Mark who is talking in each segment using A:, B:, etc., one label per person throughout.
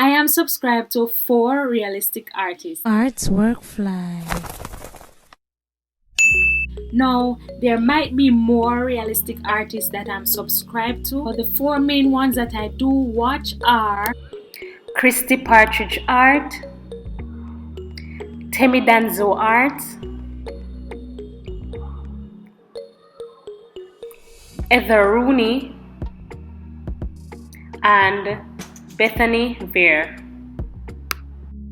A: I am subscribed to 4 realistic artists.
B: Arts Workfly.
A: Now, there might be more realistic artists that I'm subscribed to, but the 4 main ones that I do watch are Christy Partridge Art, Temi Danzo Art, Heather Rooney, and Bethany Vere.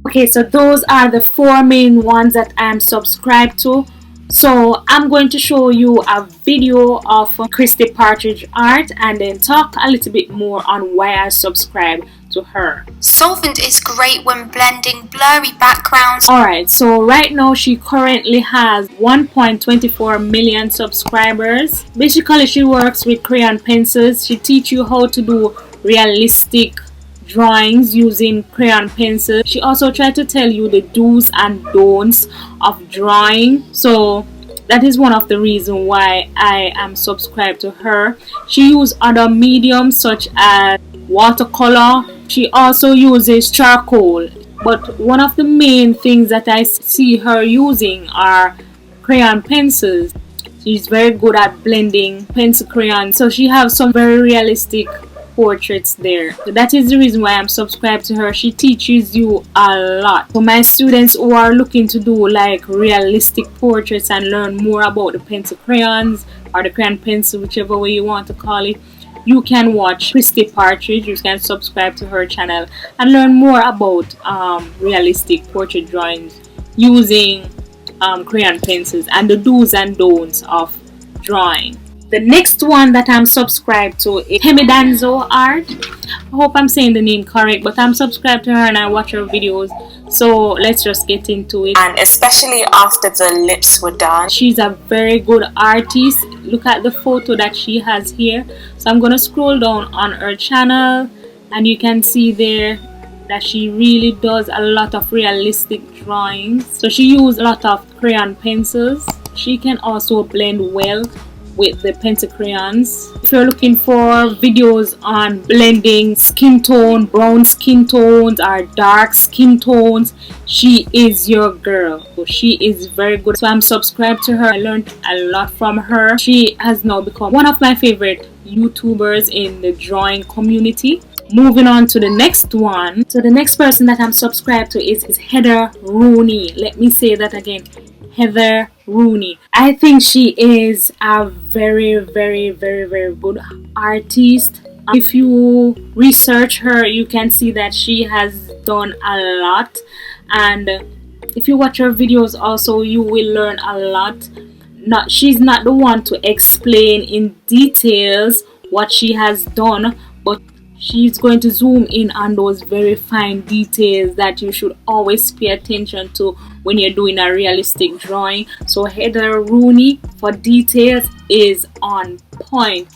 A: Okay, so those are the 4 main ones that I'm subscribed to. So I'm going to show you a video of Christy Partridge Art and then talk a little bit more on why I subscribe to her.
C: Solvent is great when blending blurry backgrounds.
A: Alright, so right now she currently has 1.24 million subscribers. Basically, she works with crayon pencils. She teaches you how to do realistic drawings using crayon pencils. She also tried to tell you the do's and don'ts of drawing. So that is one of the reasons why I am subscribed to her. She uses other mediums such as watercolor. She also uses charcoal, but one of the main things that I see her using are crayon pencils. She's very good at blending pencil crayon, so she has some very realistic portraits there. So that is the reason why I'm subscribed to her. She teaches you a lot. For my students who are looking to do like realistic portraits and learn more about the pencil crayons or the crayon pencil, whichever way you want to call it, you can watch Christy Partridge. You can subscribe to her channel and learn more about realistic portrait drawings using crayon pencils and the do's and don'ts of drawing. The next one that I'm subscribed to is Temi Danzo Art. I hope I'm saying the name correct, but I'm subscribed to her and I watch her videos. So let's just get into it.
C: And especially after the lips were done.
A: She's a very good artist. Look at the photo that she has here. So I'm gonna scroll down on her channel and you can see there that she really does a lot of realistic drawings. So she uses a lot of crayon pencils. She can also blend well with the pencil crayons. If you're looking for videos on blending skin tone, brown skin tones or dark skin tones, she is your girl. So she is very good. So I'm subscribed to her. I learned a lot from her. She has now become one of my favorite YouTubers in the drawing community. Moving on to the next one. So the next person that I'm subscribed to is Heather Rooney. Let me say that again. Heather Rooney. I think she is a very good artist. If you research her, you can see that she has done a lot, and if you watch her videos also, you will learn a lot. She's not the one to explain in details what she has done, but she's going to zoom in on those very fine details that you should always pay attention to when you're doing a realistic drawing. So Heather Rooney for details is on point.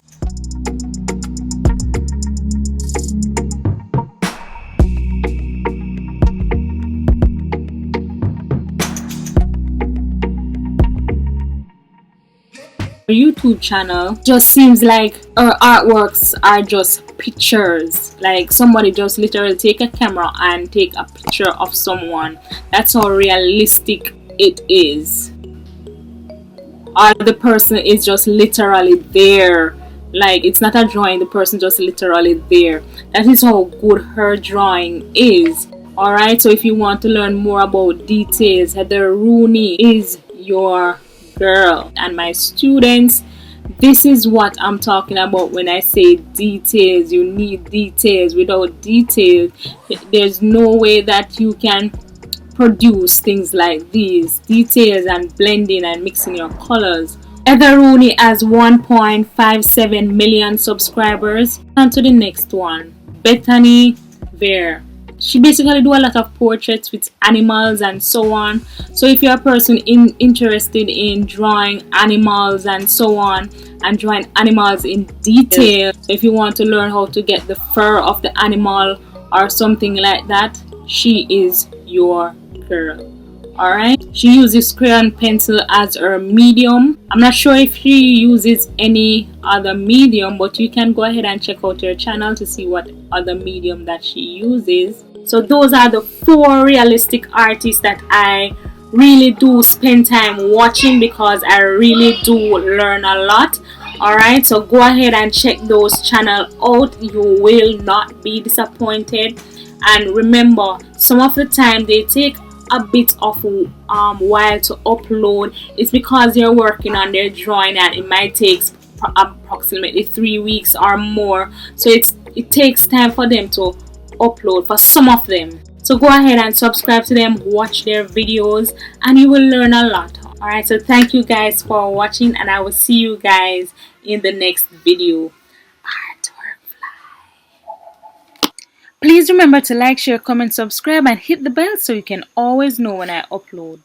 A: Her YouTube channel just seems like her artworks are just pictures, like somebody just literally take a camera and take a picture of someone. That's how realistic it is, or the person is just literally there. Like it's not a drawing, the person just literally there. That is how good her drawing is. Alright, so if you want to learn more about details, Heather Rooney is your girl. And my students, this is what I'm talking about when I say details. You need details. Without details, there's no way that you can produce things like these. Details and blending and mixing your colors. Heather Rooney has 1.57 million subscribers. On to the next one, Bethany Vere. She basically do a lot of portraits with animals and so on. So if you're a person interested in drawing animals and so on, and drawing animals in detail, if you want to learn how to get the fur of the animal or something like that, she is your girl. Alright, she uses crayon pencil as her medium. I'm not sure if she uses any other medium, but you can go ahead and check out her channel to see what other medium that she uses. So those are the 4 realistic artists that I really do spend time watching because I really do learn a lot. Alright, so go ahead and check those channels out. You will not be disappointed. And remember, some of the time they take a bit of while to upload. It's because they're working on their drawing and it might take approximately 3 weeks or more, so it takes time for them to upload for some of them. So go ahead and subscribe to them, watch their videos, and you will learn a lot. Alright, so thank you guys for watching, and I will see you guys in the next video. Artwork. Please remember to like, share, comment, subscribe, and hit the bell so you can always know when I upload.